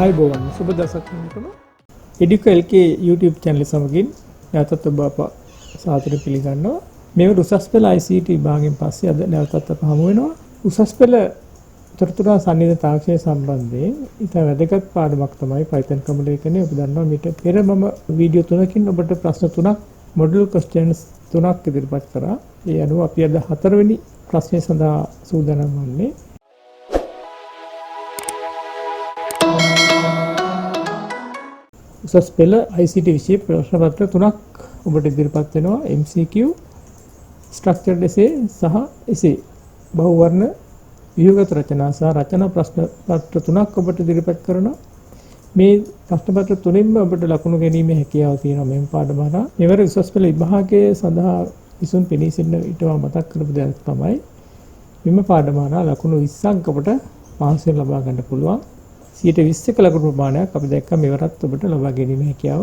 ආයුබෝවන් සුබ දවසක් වෙනකම එඩිකෝ LK YouTube channel සමගින් නැවතත් ඔබ අප සාදරයෙන් පිළිගන්නවා. මේ උසස් පෙළ ICT විභාගයෙන් පස්සේ අද නැවතත් අප හමු වෙනවා. උසස් පෙළ තොරතුරු සංනිධාන තාක්ෂණය සම්බන්ධයෙන් ඉතා වැදගත් පාඩමක් තමයි Python ක්‍රමලේඛනය. ඔබ දන්නවා මීට පෙර මම වීඩියෝ 3කින් ඔබට ප්‍රශ්න 3ක් මොඩියුල් ක්වෙස්චන්ස් 3ක් ඉදිරිපත් කරා. ඒ අනුව අපි අද 4 වෙනි ප්‍රශ්නය සඳහා සූදානම් වන්නේ. උසස් පෙළ ICT විෂය ප්‍රශ්න පත්‍ර 3ක් ඔබට ඉදිරිපත් වෙනවා. MCQ, structured essay සහ essay. බහුවර්ණ ව්‍යුහගත රචනා සහ රචනා ප්‍රශ්න පත්‍ර 3ක් ඔබට ඉදිරිපත් කරනවා. මේ ප්‍රශ්න පත්‍ර තුනෙන්ම ඔබට ලකුණු ගැනීමේ හැකියාව තියෙනවා මේ පාඩම හරහා. මෙවර උසස් පෙළ විභාගයේ සඳහා විසුන් පෙනී සිටින ඊටම මතක් කරපු දෙයක් තමයි මෙම පාඩම හරහා ලකුණු 20ක් ඔබට පහසුවෙන් ලබා ගන්න පුළුවන්. 120ක ලකුණු ප්‍රමාණයක් අපි දැක්කා මෙවරත් ඔබට ලබා ගැනීමේ හැකියාව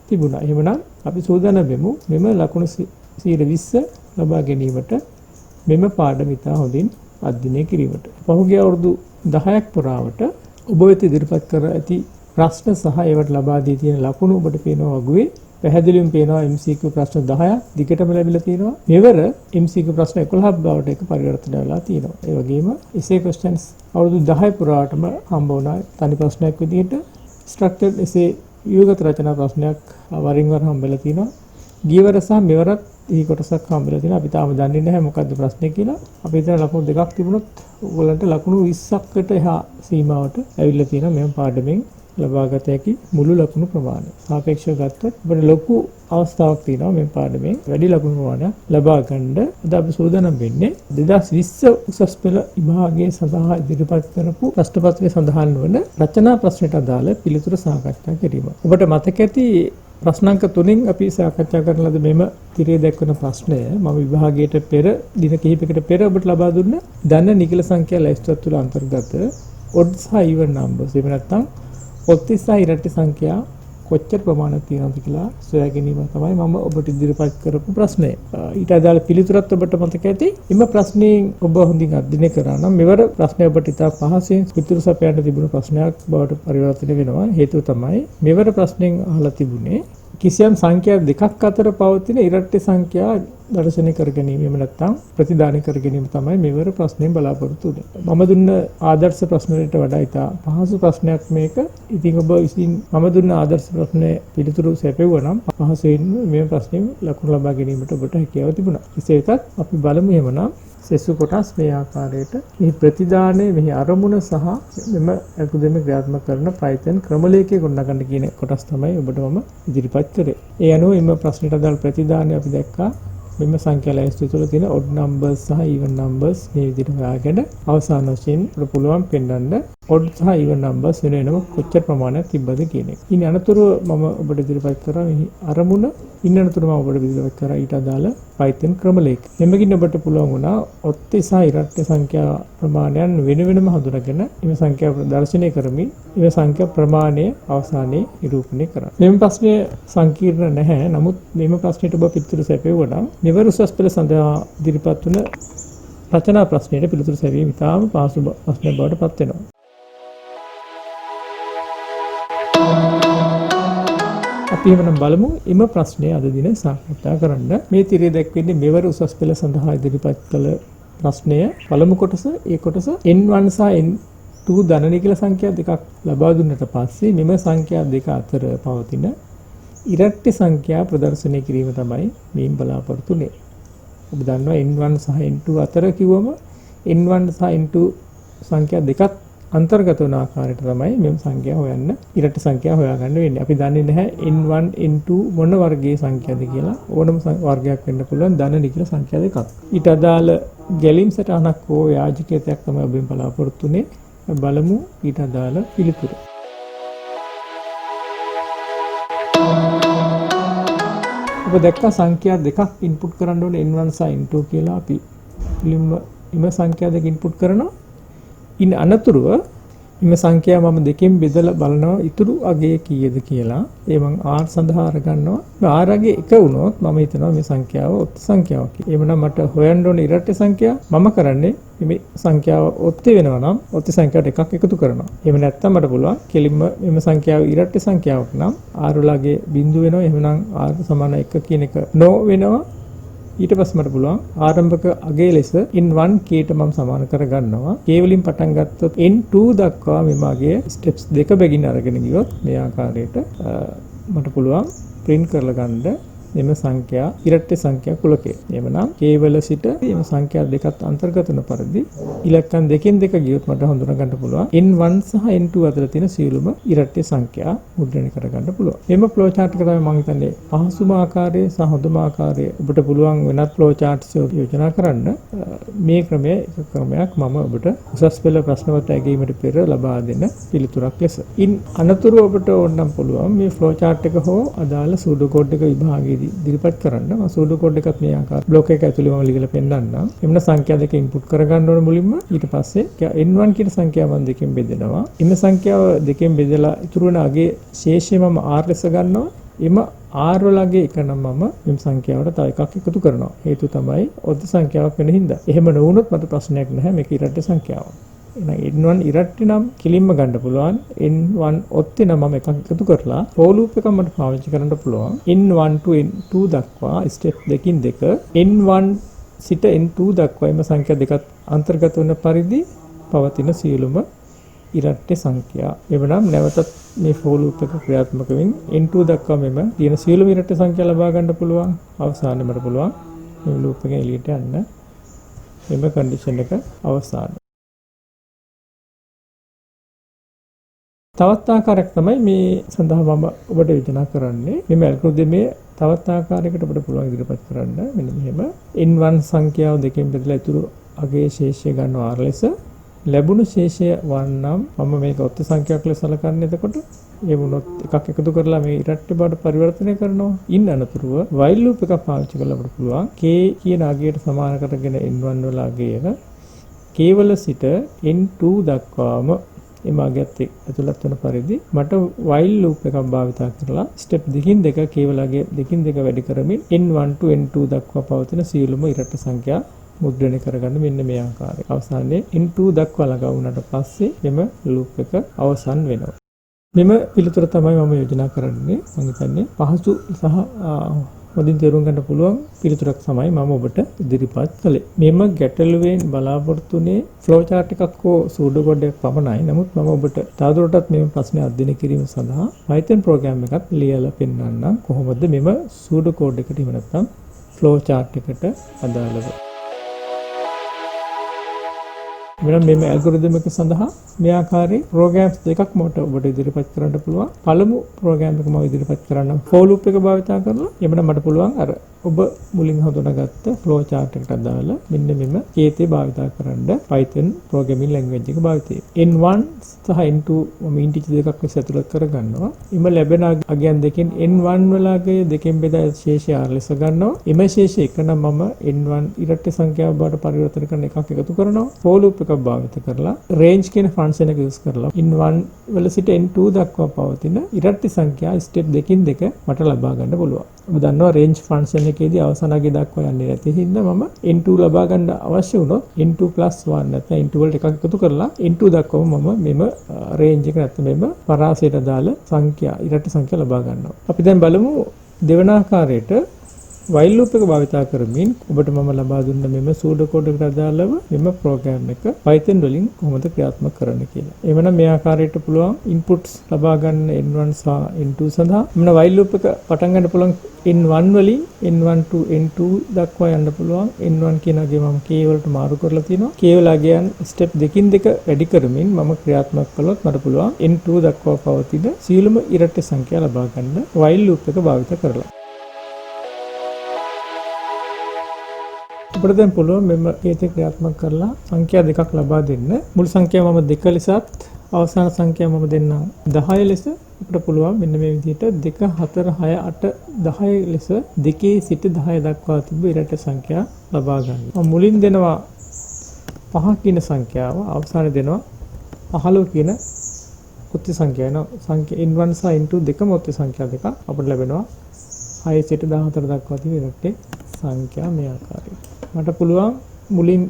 තිබුණා. එහෙමනම් අපි සූදානම් වෙමු මෙම ලකුණු 120 ලබා ගැනීමට මෙම පාඩම ඉතා හොඳින් අධ්‍යයනය කිරීමට. පහුගිය අවුරුදු 10ක් පුරාවට ඔබ වෙත ඉදිරිපත් කර ඇති ප්‍රශ්න සහ ඒවට ලබා දී තියෙන ලකුණු ඔබට පේනවා වගේ පැහැදිලිවම පේනවා MCQ ප්‍රශ්න 10ක් දිගටම ලැබිලා තියෙනවා. මෙවර MCQ ප්‍රශ්න 11ක් බවට එක පරිවර්තනය වෙලා තියෙනවා. ඒ වගේම essay questions අවුරුදු 10 පුරාවටම හම්බ වුණා තනි ප්‍රශ්නයක් විදිහට. structured essay ව්‍යුහගත රචනා ප්‍රශ්නයක් වරින් වර හම්බෙලා තියෙනවා. ගියවර සහ මෙවරත් මේ කොටසක් හම්බෙලා තියෙනවා. අපි තාම දන්නේ නැහැ මොකක්ද ප්‍රශ්නේ කියලා. අපි හිතන ලකුණු දෙකක් තිබුණොත් ඔයගලන්ට ලකුණු 20කට එහා සීමාවට ඇවිල්ලා තියෙනවා මේ පාඩමෙන් ලබාගත හැකි මුළු ලකුණු ප්‍රමාණය. සාපේක්ෂව ගත්තොත් අපිට ලොකු අවස්ථාවක් තියෙනවා මේ පාඩමෙන් වැඩි ලකුණු ප්‍රමාණයක් ලබා ගන්න. අද අපි සූදානම් වෙන්නේ 2020 උසස් පෙළ විභාගයේ සඳහා ඉදිරිපත් කරපු ප්‍රශ්න පත්‍රයේ සඳහන් වන රචනා ප්‍රශ්නයට අදාළ පිළිතුරු සාකච්ඡා කිරීම. ඔබට මතක ඇති ප්‍රශ්නාංක 3න් අපි සාකච්ඡා කරන ලද මෙම තිරේ දැක්වන ප්‍රශ්නය මම විභාගයට පෙර දින කිහිපයකට පෙර ඔබට ලබා දුන්න ධන නිකල සංඛ්‍යා ලැයිස්තුව තුළ අන්තර්ගත odd සහ even numbers එහෙම නැත්නම් ඔත්ති සහ ඉරට්ටි සංඛ්‍යා කොච්චර ප්‍රමාණයක් තියෙනවද කියලා සොයා ගැනීම තමයි මම ඔබට ඉදිරිපත් කරපු ප්‍රශ්නය. ඊට අදාළ පිළිතුරත් ඔබට මතක ඇති. එම ප්‍රශ්نين ඔබ හොඳින් අධ්‍යයනය කරා නම් මෙවර ප්‍රශ්නය ඔබට ඉතා පහසුවෙන් පිළිතුරු සපයන්න තිබුණු ප්‍රශ්නයක් බවට පරිවර්තනය වෙනවා. හේතුව තමයි මෙවර ප්‍රශ්نين අහලා තිබුණේ කිසියම් සංඛ්‍යා දෙකක් අතර පවතින ඉරට්ටි සංඛ්‍යා දර්ශනය කර ගැනීම එහෙම නැත්නම් ප්‍රතිදාන කර ගැනීම තමයි මෙවර ප්‍රශ්نين බලාපොරොත්තු වෙන්නේ. මම දුන්න ආදර්ශ ප්‍රශ්න වලට වඩා ඉතා පහසු ප්‍රශ්නයක් මේක. ඉතින් ඔබ විසින් මම දුන්න ආදර්ශ ප්‍රශ්නේ පිළිතුරු සැපෙවුවා නම් පහසුවෙන් මේ ප්‍රශ්نين ලකුණු ලබා ගැනීමට ඔබට හැකියාව තිබුණා. කෙසේ වෙතත් අපි බලමු එහෙමනම් සෙසු කොටස් මේ ආකාරයට මේ ප්‍රතිදානයේ මෙහි අරමුණ සහ මෙම අකුදෙම ක්‍රියාත්මක කරන Python ක්‍රමලේඛය ගොඩනගන්න කියන කොටස් තමයි ඔබට මම ඉදිරිපත් කරේ. ඒ අනුව එම ප්‍රශ්නයට අදාළ ප්‍රතිදානය අපි දැක්කා. මෙම සංඛ්‍යා ලැයිස්තුව තුළ තියෙන odd numbers සහ even numbers මේ විදිහට හොයාගෙන අවසාන වශයෙන් අපිට පුළුවන් පෙන්වන්න odd සහ even numbers වෙන වෙනම කොච්චර ප්‍රමාණයක් තිබ්බද කියන එක. ඉතින් අනතුරු මම ඔබට ඉදිරිපත් කරා මෙහි අරමුණ ඉන්න අනතුරු මම ඔබට ඉදිරිපත් කරා ඊට අදාළ Python ක්‍රමලේඛ. මෙමගින් ඔබට පුළුවන් වුණා ඔත්ති සහ ඉරට්ටි සංඛ්‍යා ප්‍රමාණයන් වෙන වෙනම හඳුනාගෙන එම සංඛ්‍යා ප්‍රදර්ශනය කරමින් එම සංඛ්‍යා ප්‍රමාණය අවසානයේ නිරූපණය කරන්න. මෙම ප්‍රශ්නය සංකීර්ණ නැහැ. නමුත් මෙම ප්‍රශ්නයට ඔබ පිළිතුරු සැපෙවුවා නම් මෙවර උසස් පෙළ සඳහා ඉදිරිපත් වන රචනා ප්‍රශ්නයට පිළිතුරු සැපීම ඉතාම පහසු ප්‍රශ්නයක් බවට පත් වෙනවා. අපි එහෙනම් බලමු එම ප්‍රශ්නය අද දින සාකච්ඡා කරන්න. මේ තිරේ දැක්වෙන්නේ මෙවර උසස් පෙළ සඳහා ඉදිරිපත් කළ ප්‍රශ්නය. පළමු කොටස ඒ කොටස n1 සහ n2 ධන නිකල සංඛ්‍යා දෙකක් ලබා දුන්නට පස්සේ මෙම සංඛ්‍යා දෙක අතර පවතින ඉරට්ටි සංඛ්‍යා ප්‍රදර්ශනය කිරීම තමයි මේ බලාපොරොත්තු වෙන්නේ. ඔබ දන්නවා n1 සහ n2 අතර කිව්වම n1 සහ n2 සංඛ්‍යා දෙකක් අන්තර්ගත වන ආකාරයට තමයි මේ සංඛ්‍යා හොයන්න ඉරට්ටි සංඛ්‍යා හොයාගන්න වෙන්නේ. අපි දන්නේ නැහැ n1 n2 මොන වර්ගයේ සංඛ්‍යාද කියලා. ඕනම වර්ගයක් වෙන්න පුළුවන් ධන නිකල සංඛ්‍යා දෙකක්. ඊට අදාළ ගැලීම් සටහනක් හෝ යාජකයක් තමයි ඔබෙන් බලාපොරොත්තු වෙන්නේ. බලමු ඊට අදාළ පිළිතුරු. ඔබ දැක්කා සංඛ්‍යා දෙකක් ඉන්පුට් කරන්න ඕනේ n1 සහ n2 කියලා. අපි මුලින්ම එම සංඛ්‍යා දෙක ඉන්පුට් කරනවා. ඉන් අනතුරුව මේ සංඛ්‍යාව මම දෙකෙන් බෙදලා බලනවා ඉතුරු අගය කීයද කියලා. ඒ මම r සඳහා අරගන්නවා. r අගය 1 වුණොත් මම හිතනවා මේ සංඛ්‍යාව ඔත්තු සංඛ්‍යාවක් කියලා. එහෙමනම් මට හොයන්න ඕනේ ඉරට්ට සංඛ්‍යාව. මම කරන්නේ මේ සංඛ්‍යාව ඔත්තු වෙනවා නම් ඔත්තු සංඛ්‍යාවට එකක් එකතු කරනවා. එහෙම නැත්නම් මට පුළුවන් කෙලින්ම මේ සංඛ්‍යාව ඉරට්ට සංඛ්‍යාවක් නම් r වලගේ බිඳුව වෙනවා. එහෙමනම් r සමාන 1 කියන එක no වෙනවා. ඊට පස්සේ මට පුළුවන් ආරම්භක අගය ලෙස n1 k ට මම සමාන කරගන්නවා. k වලින් පටන් ගත්තොත් n2 දක්වා මේ මාගේ ස්ටෙප්ස් දෙක බැගින් අරගෙන ගියොත් මේ ආකාරයට මට පුළුවන් print කරලා ගන්න එම සංඛ්‍යා ඉරට්ට සංඛ්‍යා කුලකය. එhmenan k වල සිට එම සංඛ්‍යා දෙකත් අන්තර්ගත වන පරිදි ඉලක්කම් දෙකෙන් දෙක ගියොත් මට හඳුනා ගන්න පුළුවන් n1 සහ n2 අතර තියෙන සියලුම ඉරට්ට සංඛ්‍යා මුද්‍රණය කර ගන්න පුළුවන්. එම ෆ්ලෝ chart එක තමයි මම හිතන්නේ පහසුම ආකාරයේ සහ හොඳම ආකාරයේ ඔබට පුළුවන් වෙනත් ෆ්ලෝ charts යෝජනා කරන්න. මේ ක්‍රමය එක ක්‍රමයක් මම ඔබට උසස් පෙළ ප්‍රශ්න පත්‍ර ඇගීමට පෙර ලබා දෙන පිළිතුරක් ලෙස. ඉන් අනතුරු ඔබට ඕනනම් පුළුවන් මේ ෆ්ලෝ chart එක හෝ අදාළ සූඩෝ කෝඩ් එක විභාගයේදී ඉදිරිපත් කරන්න. මම සූඩෝ කෝඩ් එකත් මේ ආකාර බ්ලොක් එක ඇතුලේ මම ලියලා පෙන්නන්නම්. එමුණ සංඛ්‍යා දෙක ඉන්පුට් කරගන්න ඕන මුලින්ම. ඊට පස්සේ n1 කියන සංඛ්‍යාව මම දෙකෙන් බෙදෙනවා. එම සංඛ්‍යාව දෙකෙන් බෙදලා ඉතුරු වෙන අගේ ශේෂය මම r ලෙස ගන්නවා. එම r වලගේ එක නම් මම මේ සංඛ්‍යාවට තව එකක් එකතු කරනවා. හේතුව තමයි ඔත්තු සංඛ්‍යාවක් වෙන හින්දා. එහෙම නොවුනොත් මට ප්‍රශ්නයක් නැහැ. මේක ඉරට්ට සංඛ්‍යාවක්. එහෙනම් n1 ඉරට්ට නම් කිලින්ම ගන්න පුළුවන්. n1 ඔත්තේ නම් මම එකක් එකතු කරලා for loop එකක් මට පාවිච්චි කරන්න පුළුවන්. n1 to n2 දක්වා ස්ටෙප් දෙකින් දෙක n1 සිට n2 දක්වා එම සංඛ්‍යා දෙකත් අන්තර්ගත වන පරිදි පවතින සියලුම ඉරට්ට සංඛ්‍යා. එවනම් නැවතත් මේ for loop එක ක්‍රියාත්මක වෙමින් n2 දක්වා මෙම තියෙන සියලුම ඉරට්ට සංඛ්‍යා ලබා ගන්න පුළුවන්. අවසානයේ මට පුළුවන් මේ loop එකෙන් එළියට යන්න. එම කන්ඩිෂන් එක අවසානයි. තවත් ආකාරයක් තමයි මේ සඳහා මම ඔබට යෝජනා කරන්නේ. මේ ඇල්ගොරිතමේ තවත් ආකාරයකට ඔබට පුළුවන් ඉදිරිපත් කරන්න. මෙන්න මෙහෙම n1 සංඛ්‍යාව දෙකෙන් බෙදලා ඉතුරු අගේ ශේෂය ගන්නවා r ලෙස. ලැබුණු ශේෂය 1 නම් මම මේක ඔත්තු සංඛ්‍යාවක් ලෙස සලකන්නේ. එතකොට ඒ වුණොත් එකක් එකතු කරලා මේ ඉරට්ට බවට පරිවර්තනය කරනවා. ඉන් අනතුරුව while loop එකක් පාවිච්චි කරලා අපිට පුළුවන් k කියන අගයට සමාන කරගෙන n1 වල අගය k වල සිට n2 දක්වාම එමාගත් ඇතුළත් වන පරිදි මට while loop එකක් භාවිතා කරලා step දෙකින් දෙක කේවලගේ දෙකින් දෙක වැඩි කරමින් n1 to n2 දක්වා පවතින සියලුම ඉරට්ට සංඛ්‍යා මුද්‍රණය කරගන්න මෙන්න මේ ආකාරයට. අවසානයේ n2 දක්වා ළඟා වුණාට පස්සේ එම loop එක අවසන් වෙනවා. මෙම පිළිතුර තමයි මම යෝජනා කරන්නේ. මම හිතන්නේ පහසු සහ හොඳින් තේරුම් ගන්න පුළුවන් පිළිතුරක් තමයි මම ඔබට ඉදිරිපත් කළේ. මෙම ගැටලුවෙන් බලාපොරොත්තු වෙන්නේ ෆ්ලෝ chart එකක් හෝ සූඩෝ කෝඩ් එකක් පමණයි. නමුත් මම ඔබට තවදුරටත් මේ ප්‍රශ්නේ අධ්‍යයනය කිරීම සඳහා Python ප්‍රෝග්‍රෑම් එකක් ලියලා පෙන්නන්නම්. කොහොමද මෙම සූඩෝ කෝඩ් එකට එහෙම නැත්නම් ෆ්ලෝ chart එකට අදාළව. මෙන්න මේ ඇල්ගොරිතම් එක සඳහා මේ ආකාරයේ ප්‍රෝග්‍රෑම්ස් දෙකක් මට ඔබට ඉදිරිපත් කරන්න පුළුවන්. පළමු ප්‍රෝග්‍රෑම් එක මම ඉදිරිපත් කරන්නම් for loop එක භාවිත කරලා. එමෙන්න මට පුළුවන් අර ඔබ මුලින් හඳුනාගත්ත flow chart එකට අදාළ මෙන්න මෙම කේතේ භාවිත කරන්න Python programming language එක භාවිතයි. n1 සහ n2 මම ඉන්ටිජර් දෙකක් ලෙස ඇතුළත් කරගන්නවා. එම ලැබෙන අගයන් දෙකෙන් n1 වල අගය දෙකෙන් බෙදා ශේෂය r ලෙස ගන්නවා. එම ශේෂය එක නම් මම n1 ඉරට්ට සංඛ්‍යාව බවට පරිවර්තන කරන එකක් එකතු කරනවා. for loop එකක් භාවිත කරලා range කියන ෆන්ක්ෂන් එක යූස් කරලා n1 වල සිට n2 දක්වා පවතින ඉරට්ට සංඛ්‍යා ස්ටෙප් දෙකින් දෙක මට ලබා ගන්න පුළුවන්. ඔබ දන්නවා range ෆන්ක්ෂන් එකේදී අවසාන අගය දක්වා යන්නේ නැති හින්දා මම n2 ලබා ගන්න අවශ්‍ය වුණොත් n2 + 1 නැත්නම් n2 වලට එකක් එකතු කරලා n2 දක්වාම මම මෙම range එක නැත්නම් මෙම පරාසයට දාලා සංඛ්‍යා ඉරට්ට සංඛ්‍යා ලබා ගන්නවා. අපි දැන් බලමු දෙවන ආකාරයට while loop එක භාවිත කරමින් ඔබට මම ලබා දුන්න මෙම pseudo code එකට අදාළව මෙම program එක Python වලින් කොහොමද ක්‍රියාත්මක කරන්න කියලා. එhmenan මේ ආකාරයට පුළුවන් inputs ලබා ගන්න n1 සහ n2 සඳහා මෙන්න while loop එක පටන් ගන්න පුළුවන් n1 වලින් n1 to n2 දක්වා යන්න පුළුවන්. n1 කියන අගය මම k වලට මාරු කරලා තිනවා. k වල අගයන් step දෙකින් දෙක වැඩි කරමින් මම ක්‍රියාත්මක කළොත් මට පුළුවන් n2 දක්වා පවතින සියලුම ඉරට්ට සංඛ්‍යා ලබා ගන්න while loop එක භාවිත කරලා. අපිට දැන් පුළුවන් මෙම කේතේ ක්‍රියාත්මක කරලා සංඛ්‍යා දෙකක් ලබා දෙන්න. මුල් සංඛ්‍යාව මම 2 ලෙසත් අවසාන සංඛ්‍යාව මම දෙන්නම් 10 ලෙස. අපිට පුළුවන් මෙන්න මේ විදිහට 2 4 6 8 10 ලෙස 2 සිට 10 දක්වා තිබු ඉරට්ට සංඛ්‍යා ලබා ගන්න. මම මුලින් දෙනවා 5 කියන සංඛ්‍යාව, අවසානයේ දෙනවා 15 කියන ඔත්ති සංඛ්‍යා වෙනවා. සංඛ්‍යා n1 සහ n2 දෙකම ඔත්ති සංඛ්‍යා දෙක අපිට ලැබෙනවා. 6 සිට 14 දක්වා තියෙන ඉරට්ටේ සංඛ්‍යා මේ ආකාරයට. මට පුළුවන් මුලින්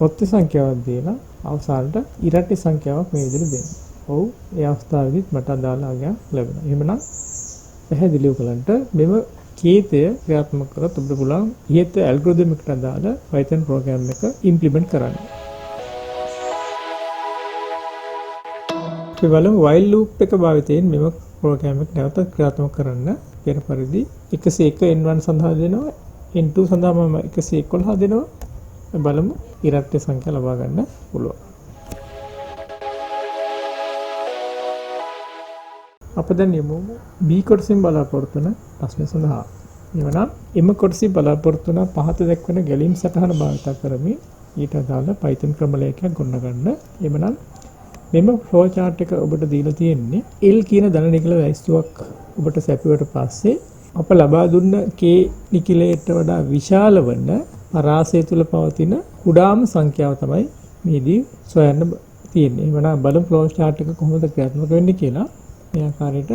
ඔත්ති සංඛ්‍යාවක් දීලා අවසානට ඉරට්ටේ සංඛ්‍යාවක් මේ විදිහට දෙන්න. ඔව් ඒ අවස්ථාවේදීත් මට අදාළ අගයක් ලැබෙනවා. එහෙමනම් පැහැදිලිව බලන්න මෙම කේතය ක්‍රියාත්මක කරත් අපිට පුළුවන් ඊට ඇල්ගොරිතම් එකට අදාළ Python ප්‍රෝග්‍රෑම් එක ඉම්ප්ලිමන්ට් කරන්න. අපි බලමු while loop එක භාවිතයෙන් මෙම ප්‍රෝග්‍රෑම් එක නැවත ක්‍රියාත්මක කරන්න. පෙර පරිදි 101 n1 සඳහා දෙනවා, n2 සඳහා මම 111 දෙනවා. බලමු ඉරට්ටේ සංඛ්‍යා ලබා ගන්න පුළුවන්. අප දැන් යමු B කොටසින් බලාපොරොත්තු වන ප්‍රශ්න සඳහා. එවනම් එම කොටසින් බලාපොරොත්තු වන පහත දක්වන ගැලීම් සටහන භාවිත කරමින් ඊට අදාළ Python ක්‍රමලේඛයක් ගොඩනගන්න. එවනම් මෙම ෆ්ලෝ chart එක ඔබට දීලා තියෙන්නේ L කියන ධන නිකල වැයිස්තුවක් ඔබට සැපුවට පස්සේ අප ලබා දුන්න K නිකලයට වඩා විශාල වන පරාසය තුල පවතින කුඩාම සංඛ්‍යාව තමයි මේදී සොයන්න තියෙන්නේ. එවනම් බලමු ෆ්ලෝ chart එක කොහොමද ක්‍රියාත්මක වෙන්නේ කියලා. මේ ආකාරයට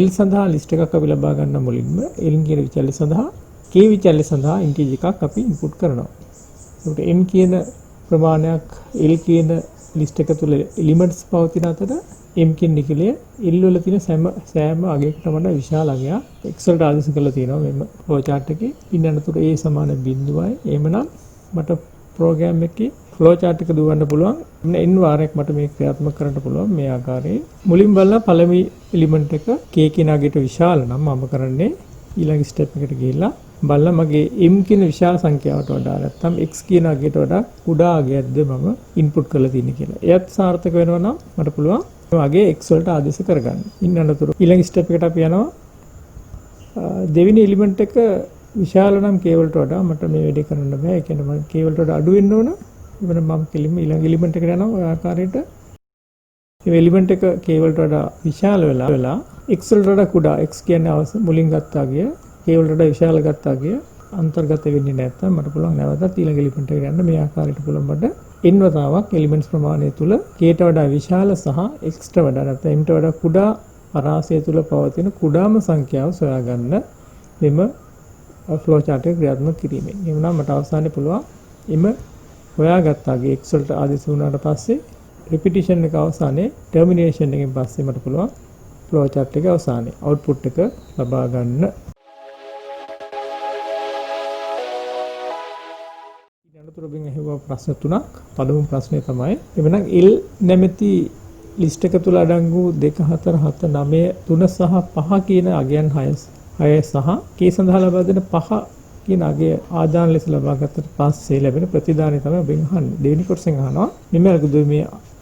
L සඳහා ලිස්ට් එකක් අපි ලබා ගන්න මුලින්ම L කියන විචල්‍ය සඳහා K විචල්‍ය සඳහා ඉන්ටිජර් එකක් අපි ඉන්පුට් කරනවා. ඒකට M කියන ප්‍රමාණයක් L කියන ලිස්ට් එක තුල එලිමන්ට්ස් පවතින අතර M කියන නිකලය L වල තියෙන සෑම අගයකටම වඩා විශාල අගයක් X වලට ආදේශ කරලා තියෙනවා මෙන්න ෆ්ලෝ chart එකේ. ඉන්න අනතුරු A සමාන බිඳුවයි. එහෙමනම් මට ප්‍රෝග්‍රෑම් එකේ ෆ්ලෝ chart එක දුවන්න පුළුවන්. n වාරයක් මට මේක ක්‍රියාත්මක කරන්න පුළුවන් මේ ආකාරයෙන්. මුලින් බලලා පළවෙනි එලිමන්ට් එක K කියන අගයට විශාල නම් මම කරන්නේ ඊළඟ ස්ටෙප් එකට ගිහිල්ලා බලලා මගේ M කියන විශාල සංඛ්‍යාවට වඩා නැත්නම් X කියන අගයට වඩා කුඩා අගයක්ද මම ඉන්පුට් කරලා තියෙන්නේ කියලා. එයත් සාර්ථක වෙනවා නම් මට පුළුවන් මේ අගේ X වලට ආදේශ කරගන්න. ඉන්න අනතුරු ඊළඟ ස්ටෙප් එකට අපි යනවා. දෙවෙනි එලිමන්ට් එක විශාල නම් K වලට වඩා මට මේ වැඩේ කරන්න බෑ. ඒ කියන්නේ මම K වලට වඩා අඩු වෙන්න ඕන. ඉතින් මම කෙලින්ම ඊළඟ එලිමන්ට් එකට යනවා ඔය ආකාරයට. මේ එලිමන්ට් එක K වලට වඩා විශාල වෙලා X වලට වඩා කුඩා X කියන්නේ මුලින් ගත්තා ගිය K වලට වඩා විශාල ගත්තා ගිය අන්තර්ගත වෙන්නේ නැත්නම් මට පුළුවන් නැවතත් ඊළඟ එලිමන්ට් එකට යන්න. මේ ආකාරයට පුළුවන් මට n වතාවක් එලිමන්ට්ස් ප්‍රමාණය තුල K ට වඩා විශාල සහ X ට වඩා නැත්නම් M ට වඩා කුඩා පරාසය තුල පවතින කුඩාම සංඛ්‍යාව සොයාගන්න මෙම ෆ්ලෝ chart එක ක්‍රියාත්මක කිරීමෙන්. එhmenan මට අවසානයේ පුළුවන් එම හොයාගත්තාගේ X වලට ආදේශ වුණාට පස්සේ repetition එක අවසානයේ termination එකෙන් පස්සේ මට පුළුවන් ෆ්ලෝ chart එක අවසානයේ output එක ලබා ගන්න. ඊළඟට අහුවා ප්‍රශ්න තුනක්. පළමු ප්‍රශ්නේ තමයි එවනම් L නැමැති ලිස්ට් එක තුල අඩංගු 2 4 7 9 3 සහ 5 කියන අගයන් 6 සහ K සඳහා ලබා දෙන 5 කියන අගය ආදාන ලෙස ලබා ගත්තට පස්සේ ලැබෙන ප්‍රතිදානය තමයි ඔබෙන් අහන්නේ. දෙවෙනි කොටසෙන් අහනවා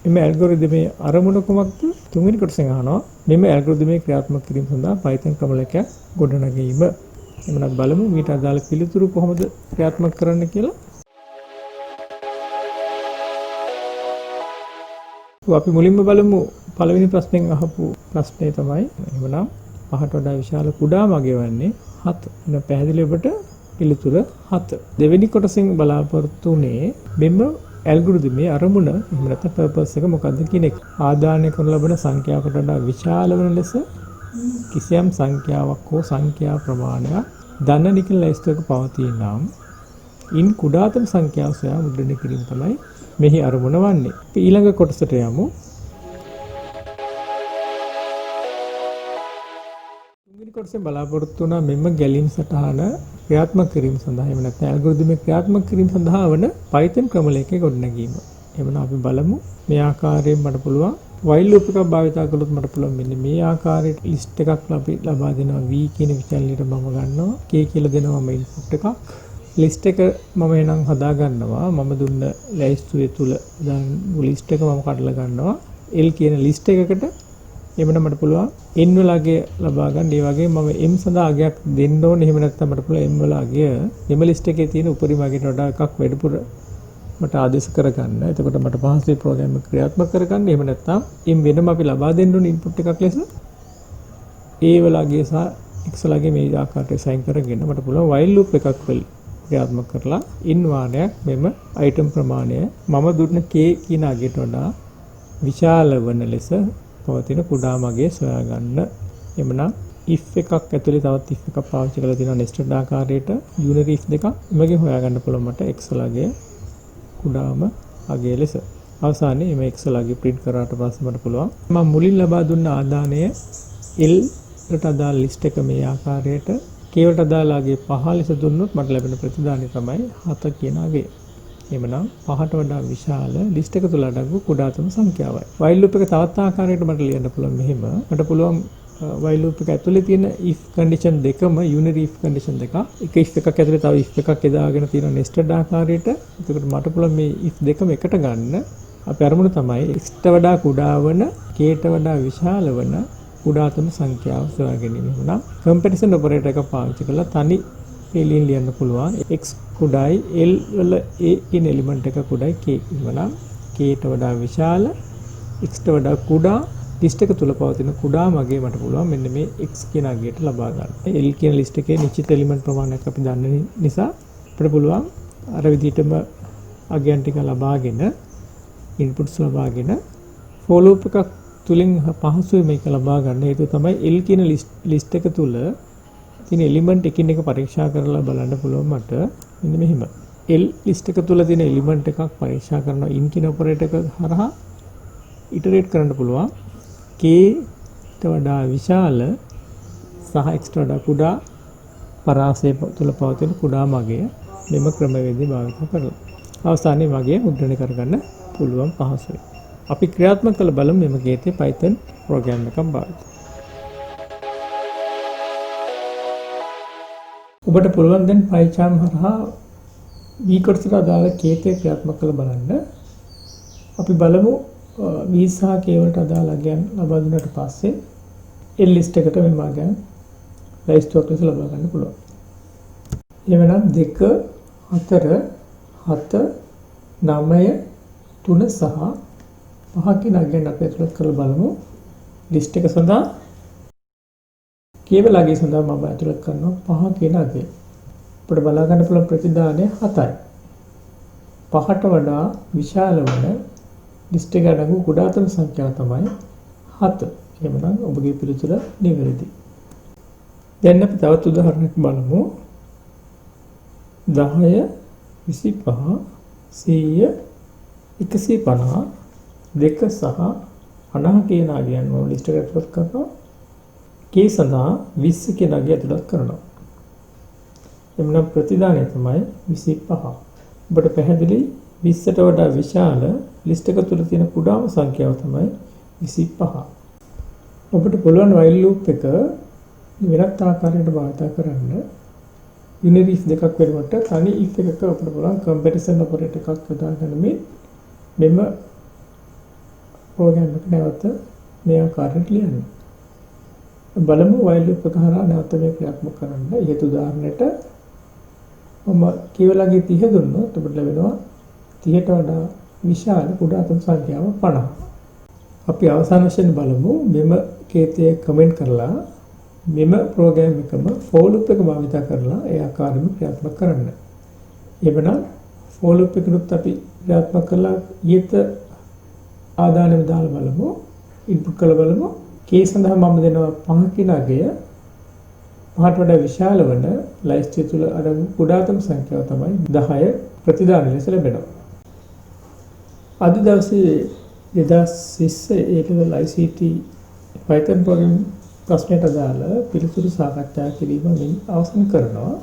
මෙම ඇල්ගොරිතමේ අරමුණ කුමක්ද? තුන්වෙනි කොටසෙන් අහනවා මෙම ඇල්ගොරිතමේ ක්‍රියාත්මක කිරීම සඳහා Python ක්‍රමලකයක් ගොඩනැගීම. එමුණක් බලමු මීට අදාළ පිළිතුරු කොහොමද ක්‍රියාත්මක කරන්න කියලා. අපි මුලින්ම බලමු පළවෙනි ප්‍රශ්නෙන් අහපු ප්‍රශ්නේ තමයි එහෙමනම් පහට වඩා විශාල කුඩාම අගය වන්නේ 7. එන පැහැදිලි ඔබට පිළිතුර 7. දෙවෙනි කොටසෙන් බලාපොරොත්තු වුණේ මෙම ඇල්ගොරිතමේ අරමුණ එහෙම නැත්නම් පර්පස් එක මොකක්ද කියන එක. ආදානය කරන ලබන සංඛ්‍යාවකට වඩා විශාල වන ලෙස කිසියම් සංඛ්‍යාවක් හෝ සංඛ්‍යා ප්‍රමාණයක් ධන නිකල ලයිස්ට් එක පවතී නම් ඉන් කුඩාතම සංඛ්‍යාව සොයා මුද්‍රණය කිරීම තමයි මෙහි අරමුණ වන්නේ. අපි ඊළඟ කොටසට යමු. තුන්වෙනි කොටසෙන් බලාපොරොත්තු වුණා මෙම ගැලීම් සටහන ක්‍රියාත්මක කිරීම සඳහා එහෙම නැත්නම් ඇල්ගොරිතම් එක ක්‍රියාත්මක කිරීම සඳහා වන Python ක්‍රමලේඛය ගොඩනැගීම. එහෙනම් අපි බලමු මේ ආකාරයෙන් මට පුළුවන් while loop එකක් භාවිත කළොත් මට පුළුවන් මෙන්න මේ ආකාරයට ලිස්ට් එකක් අපි ලබා දෙනවා. V කියන විචල්‍යයට මම ගන්නවා. K කියලා දෙනවා මම ඉන්පුට් එකක්. ලිස්ට් එක මම එනම් හදා ගන්නවා. මම දුන්න ලයිස්තුවේ තුල දැන් ලිස්ට් එක මම කඩලා ගන්නවා. L කියන ලිස්ට් එකකට එමෙන්න මට පුළුවන් n වල අගය ලබා ගන්න. ඒ වගේම මම m සඳහා අගයක් දෙන්න ඕනේ. එහෙම නැත්නම් මට පුළුවන් m වල අගය මෙම ලිස්ට් එකේ තියෙන උපරිම අගයට වඩා එකක් වැඩිපුර මට ආදේශ කරගන්න. එතකොට මට පහසුවෙන් ප්‍රෝග්‍රෑම් එක ක්‍රියාත්මක කරගන්න. එහෙම නැත්නම් m වෙනම අපි ලබා දෙන්න ඕනේ ඉන්පුට් එකක් ලෙස a වල අගය සහ x වල අගය මේ ආකාරයට assign කරගෙන මට පුළුවන් while loop එකක් ක්‍රියාත්මක කරලා in වාරයක් මෙම item ප්‍රමාණය මම දුන්න k කියන අගයට වඩා විශාල වන ලෙස පවතින කුඩා මගේ සොයා ගන්න. එමනම් if එකක් ඇතුලේ තවත් if එකක් පාවිච්චි කරලා තියෙනවා nested ආකාරයට unary if දෙකක් එමගින් හොයාගන්න පුළුවන් මට x ලගේ කුඩාම අගය ලෙස. අවසානයේ මේ x ලගේ print කරාට පස්සේ මට පුළුවන් මම මුලින් ලබා දුන්න ආදානය L ට අදාළ list එක මේ ආකාරයට k වලට අදාළ අගය 5 ලෙස දුන්නොත් මට ලැබෙන ප්‍රතිදානය තමයි 7 කියන අගය. එමනම් 5ට වඩා විශාල list එක තුල අඩංගු කුඩාතම සංඛ්‍යාවයි. while loop එක තවත් ආකාරයකට මට ලියන්න පුළුවන් මෙහෙම. මට පුළුවන් while loop එක ඇතුලේ තියෙන if condition දෙකම unary if condition දෙක. එක if එකක් ඇතුලේ තව if එකක් යදාගෙන තියෙන nested ආකාරයට. එතකොට මට පුළුවන් මේ if දෙකම එකට ගන්න. අපේ අරමුණ තමයි x ට වඩා කුඩා වන k ට වඩා විශාල වන කුඩාතම සංඛ්‍යාව සොයා ගැනීම. එහෙනම් comparison operator එක පාවිච්චි කරලා තනි එළියෙන් ලියන්න පුළුවන් x කුඩායි l වල a කියන එලිමන්ට් එක කුඩායි k. එහෙනම් k ට වඩා විශාල x ට වඩා කුඩා ලිස්ට් එක තුල පවතින කුඩාම අගය මට පුළුවන් මෙන්න මේ x කියන අගයට ලබා ගන්න. l කියන ලිස්ට් එකේ නිශ්චිත එලිමන්ට් ප්‍රමාණයක් අපි දන්න නිසා අපිට පුළුවන් අර විදිහටම අගයන් ටික ලබාගෙන ඉන්පුට්ස් ලබාගෙන for loop එකක් තුලින් පහසුවෙන් මේක ලබා ගන්න. ඒක තමයි l කියන ලිස්ට් එක තුල තියෙන එලිමන්ට් එකින් එක පරීක්ෂා කරලා බලන්න පුළුවන් මට මෙන්න මෙහෙම. l ලිස්ට් එක තුල තියෙන එලිමන්ට් එකක් පරීක්ෂා කරනවා in කියන ඔපරේටර් එක හරහා ඉටරේට් කරන්න පුළුවන්. k ට වඩා විශාල සහ x ට වඩා කුඩා පරාසය තුල පවතින කුඩා මගය මෙම ක්‍රමවේදය භාවිත කරලා අවසානයේ මගය මුද්‍රණය කරගන්න පුළුවන් පහසුයි. අපි ක්‍රියාත්මක කළ බලමු මෙම ගේතේ Python ප්‍රෝග්‍රෑම් එකක් භාවිත. ඔබට පුළුවන් දැන් PyCharm හරහා v කොටසට අදාළ ගේතේ ක්‍රියාත්මක කළ බලන්න. අපි බලමු v සහ k වලට අදාළ අගයන් ලබා දුන්නාට පස්සේ l list එකට මේ මාගයන් ලයිස්තුවක් ලෙස ලබා ගන්න පුළුවන්. එවනම් 2 4 7 9 3 සහ 5 කියන අගයන් අපි ඇතුළත් කරලා බලමු. list එක සඳහා k වල අගය සඳහා මම ඇතුළත් කරනවා 5 කියන අගය. අපිට බලා ගන්න පුළුවන් ප්‍රතිදානය 7යි. 5ට වඩා විශාල වන ලිස්ට් එක අඩංගු කුඩාතම සංඛ්‍යාව තමයි 7. එහෙමනම් ඔබගේ පිළිතුර නිවැරදි. දැන් අපි තවත් උදාහරණයක් බලමු. 10 25 100 150 2 සහ 50 කියන අගයන් මම ලිස්ට් එකට ඇතුළත් කරනවා. k සඳහා 20 කියන අගය ඇතුළත් කරනවා. එමුනම් ප්‍රතිදානය තමයි 25. ඔබට පැහැදිලි 20ට වඩා විශාල ලිස්ට් එක තුල තියෙන කුඩාම සංඛ්‍යාව තමයි 25. ඔබට පුළුවන් while loop එක වෙනත් ආකාරයකට භාවිත කරන්න. unary if දෙකක් වෙනුවට තනි if එකක අපිට පුළුවන් comparison operator එකක් යොදාගෙන මෙම ප්‍රෝග්‍රෑම් එක නැවත මේ ආකාරයට ලියන්න. බලමු while loop එක හරහා නැවත මේ ක්‍රියාත්මක කරන්න. ඊට උදාහරණයට මම කීවලගේ 30 දුන්නොත් අපිට ලැබෙනවා 30ට වඩා විශාල කුඩාතම සංඛ්‍යාව 50. අපි අවසාන වශයෙන් බලමු මෙම කේතය කමෙන්ට් කරලා මෙම ප්‍රෝග්‍රෑම් එකම for loop එක භාවිත කරලා ඒ ආකාරයෙන්ම ක්‍රියාත්මක කරන්න. එබැවින් for loop එකනොත් අපි ක්‍රියාත්මක කරලා ඊට ආදානෙම දාලා බලමු. ඉන්පුට් කරලා බලමු. k සඳහා මම දෙනවා 5 කියන අගය 5ට වඩා විශාල වන ලයිස්ට් තුල අඩංගු කුඩාතම සංඛ්‍යාව තමයි 10 ප්‍රතිදාන ලෙස ලැබෙනවා. අද දවසේ 2020 ඒකවල ICT Python program ප්‍රශ්නයට අදාළ පිළිතුරු සාකච්ඡා කිරීම මෙන් අවසන් කරනවා.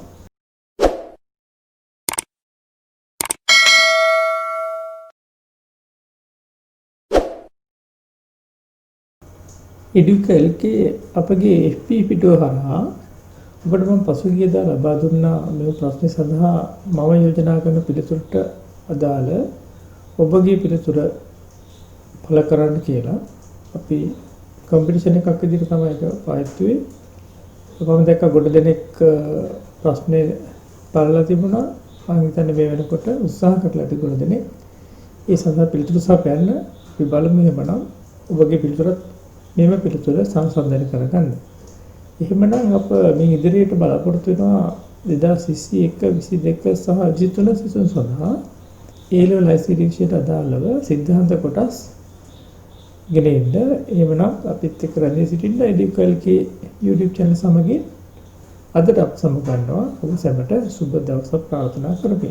educalk අපගේ FB පිටුව හරහා ඔබට මම පසුගියදා ලබා දුන්නා මේ ප්‍රශ්න සඳහා මම යෝජනා කරන පිළිතුරට අදාළ ඔබගේ පිළිතුර පළ කරන්න කියලා අපි කම්පිටිෂන් එකක් විදිහට තමයි ඒක පාවිච්චි මම දැක්ක ගොඩ දෙනෙක් ප්‍රශ්නේ බලලා තිබුණා. මම හිතන්නේ මේ වෙනකොට උත්සාහ කරලා ඇති ගොඩ දෙනෙක් ඒ සඳහා පිළිතුරු සපයන්න අපි බලමු. එහෙමනම් ඔබගේ පිළිතුරත් මේව පිළිතුර සංසන්දනය කරගන්න. එහෙමනම් අප මේ ඉදිරියට බලාපොරොත්තු වෙනවා 2021 22 සහ 23 සඳහා A level ICT විෂයට අදාළව සිද්ධාන්ත කොටස් ගෙනෙන්න. එහෙමනම් අපිත් එක්ක රැඳී සිටින්න එඩිකල්ගේ YouTube channel සමගින් අදට අප සමු ගන්නවා. ඔබ සැමට සුබ දවසක් ප්‍රාර්ථනා කරමි.